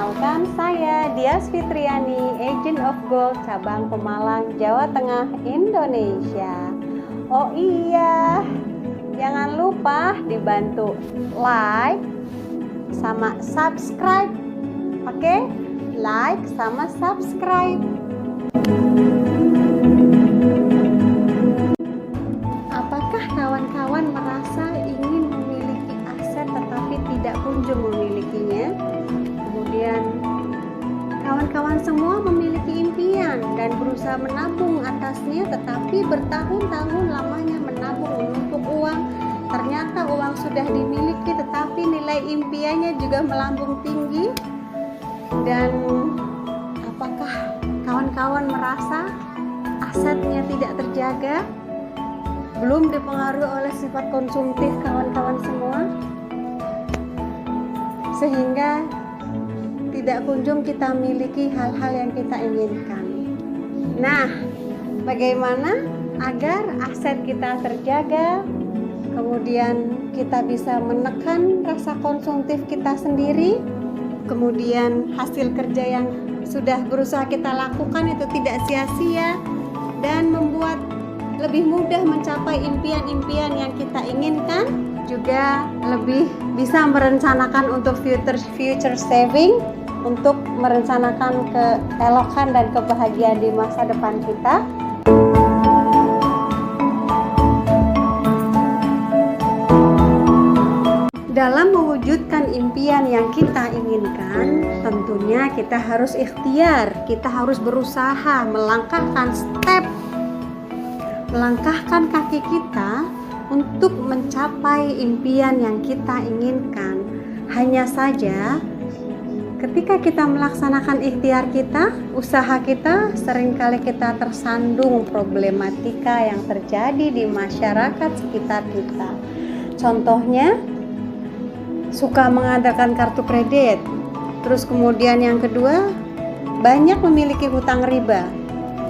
Perkenalkan, saya Dias Fitriani, Agent of Gold cabang Pemalang, Jawa Tengah, Indonesia. Oh iya, jangan lupa dibantu like sama subscribe. Oke? Like sama subscribe. Apakah kawan-kawan merasa ingin memiliki aset tetapi tidak kunjung memilikinya? Kemudian kawan-kawan semua memiliki impian dan berusaha menabung atasnya, tetapi bertahun-tahun lamanya menabung menumpuk uang. Ternyata uang sudah dimiliki tetapi nilai impiannya juga melambung tinggi. Dan apakah kawan-kawan merasa asetnya tidak terjaga? Belum dipengaruhi oleh sifat konsumtif kawan-kawan semua, sehingga tidak kunjung kita miliki hal-hal yang kita inginkan. Nah, bagaimana agar aset kita terjaga, kemudian kita bisa menekan rasa konsumtif kita sendiri, kemudian hasil kerja yang sudah berusaha kita lakukan itu tidak sia-sia, dan membuat lebih mudah mencapai impian-impian yang kita inginkan, juga lebih bisa merencanakan untuk future saving, untuk merencanakan keelokan dan kebahagiaan di masa depan kita. Dalam mewujudkan impian yang kita inginkan, tentunya kita harus ikhtiar, kita harus berusaha melangkahkan kaki kita untuk mencapai impian yang kita inginkan. Hanya saja ketika kita melaksanakan ikhtiar kita, usaha kita, seringkali kita tersandung problematika yang terjadi di masyarakat sekitar kita. Contohnya, suka mengandalkan kartu kredit. Terus kemudian yang kedua, banyak memiliki hutang riba.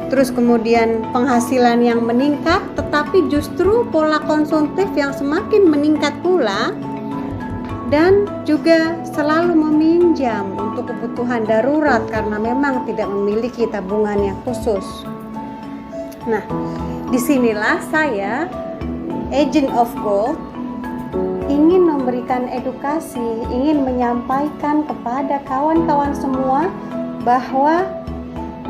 Terus kemudian penghasilan yang meningkat, tetapi justru pola konsumtif yang semakin meningkat pula, dan juga selalu meminjam untuk kebutuhan darurat karena memang tidak memiliki tabungan yang khusus. Nah, disinilah saya, Agent of Gold, ingin memberikan edukasi, ingin menyampaikan kepada kawan-kawan semua bahwa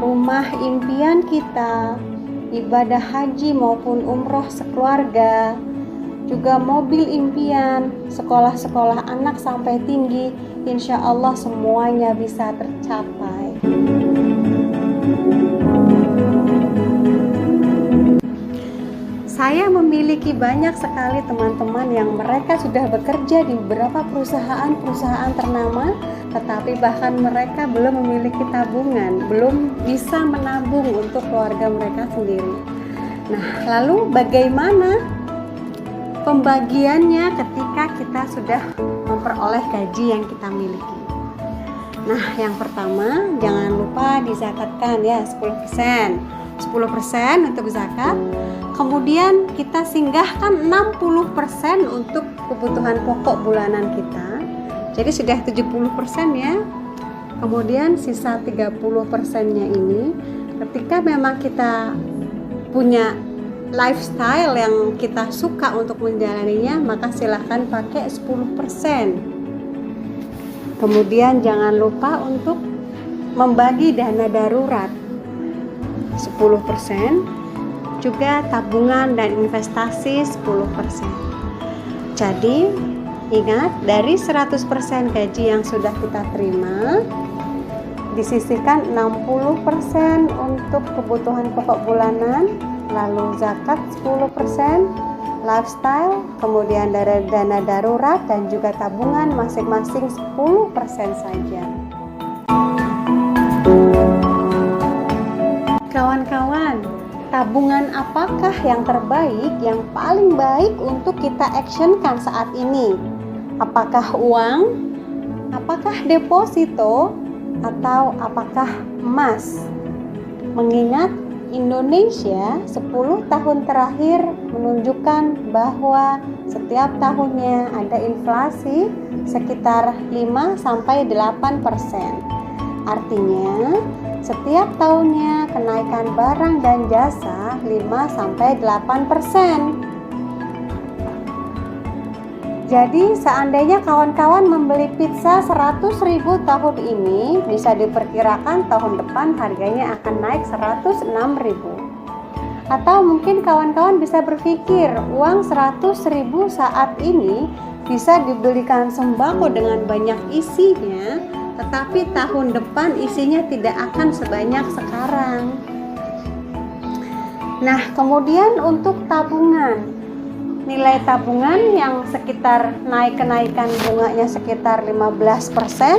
rumah impian kita, ibadah haji maupun umroh sekeluarga, juga mobil impian, sekolah-sekolah anak sampai tinggi, insya Allah semuanya bisa tercapai. Saya memiliki banyak sekali teman-teman yang mereka sudah bekerja di beberapa perusahaan ternama, tetapi bahkan mereka belum memiliki tabungan, belum bisa menabung untuk keluarga mereka sendiri. Nah, lalu bagaimana pembagiannya ketika kita sudah memperoleh gaji yang kita miliki? Nah, yang pertama, jangan lupa dizakatkan ya, 10% untuk zakat. Kemudian kita singgahkan 60% untuk kebutuhan pokok bulanan kita. Jadi sudah 70% ya. Kemudian sisa 30%-nya ini, ketika memang kita punya lifestyle yang kita suka untuk menjalaninya, maka silahkan pakai 10%. Kemudian jangan lupa untuk membagi dana darurat 10%, juga tabungan dan investasi 10%. Jadi ingat, dari 100% gaji yang sudah kita terima, disisihkan 60% untuk kebutuhan pokok bulanan, lalu zakat 10%, lifestyle, kemudian dari dana darurat dan juga tabungan masing-masing 10% saja. Kawan-kawan, tabungan apakah yang terbaik, yang paling baik untuk kita actionkan saat ini? Apakah uang? Apakah deposito? Atau apakah emas? Mengingat Indonesia 10 tahun terakhir menunjukkan bahwa setiap tahunnya ada inflasi sekitar 5-8%. Artinya, setiap tahunnya kenaikan barang dan jasa 5-8%. Jadi seandainya kawan-kawan membeli pizza 100.000 tahun ini, bisa diperkirakan tahun depan harganya akan naik 106.000. Atau mungkin kawan-kawan bisa berpikir uang 100.000 saat ini bisa dibelikan sembako dengan banyak isinya, tetapi tahun depan isinya tidak akan sebanyak sekarang. Nah, kemudian untuk tabungan, nilai tabungan yang sekitar kenaikan bunganya sekitar 15%.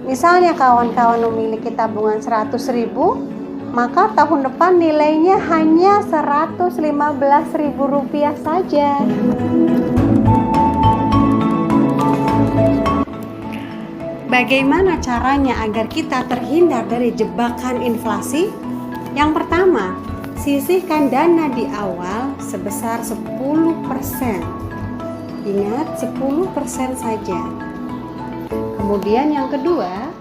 Misalnya kawan-kawan memiliki tabungan 100.000, maka tahun depan nilainya hanya 115.000 rupiah saja. Bagaimana caranya agar kita terhindar dari jebakan inflasi? Yang pertama, sisihkan dana di awal sebesar 10%. Ingat, 10% saja. Kemudian yang kedua,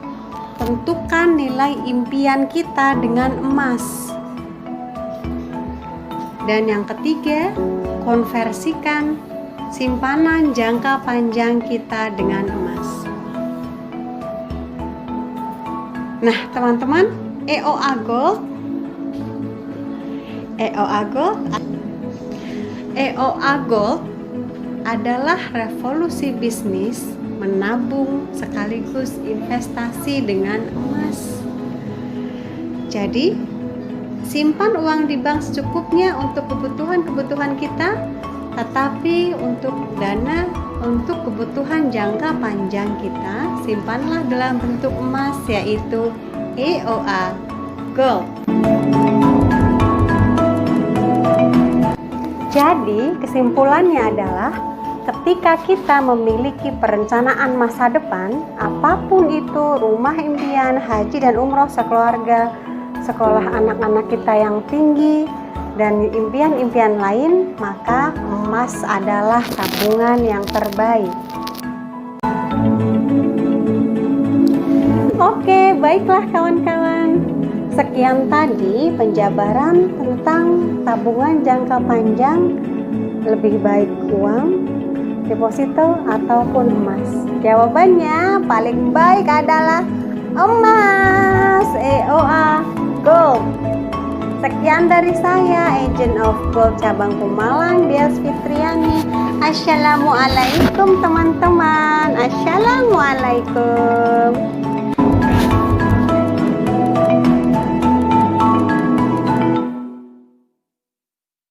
tentukan nilai impian kita dengan emas. Dan yang ketiga, konversikan simpanan jangka panjang kita dengan emas. Nah, teman-teman, EOA Gold adalah revolusi bisnis menabung sekaligus investasi dengan emas. Jadi, simpan uang di bank secukupnya untuk kebutuhan kita, tetapi untuk dana untuk kebutuhan jangka panjang kita, simpanlah dalam bentuk emas, yaitu EOA Gold. Jadi, kesimpulannya adalah ketika kita memiliki perencanaan masa depan, apapun itu, rumah impian, haji dan umroh sekeluarga, sekolah anak-anak kita yang tinggi, dan impian-impian lain, maka emas adalah tabungan yang terbaik. Oke, baiklah kawan-kawan. Sekian tadi penjabaran tentang tabungan jangka panjang, lebih baik uang, deposito ataupun emas. Jawabannya paling baik adalah emas, EOA Gold. Sekian dari saya, Agent of Gold Cabang Pemalang, Dias Fitriani. Assalamualaikum teman-teman. Assalamualaikum.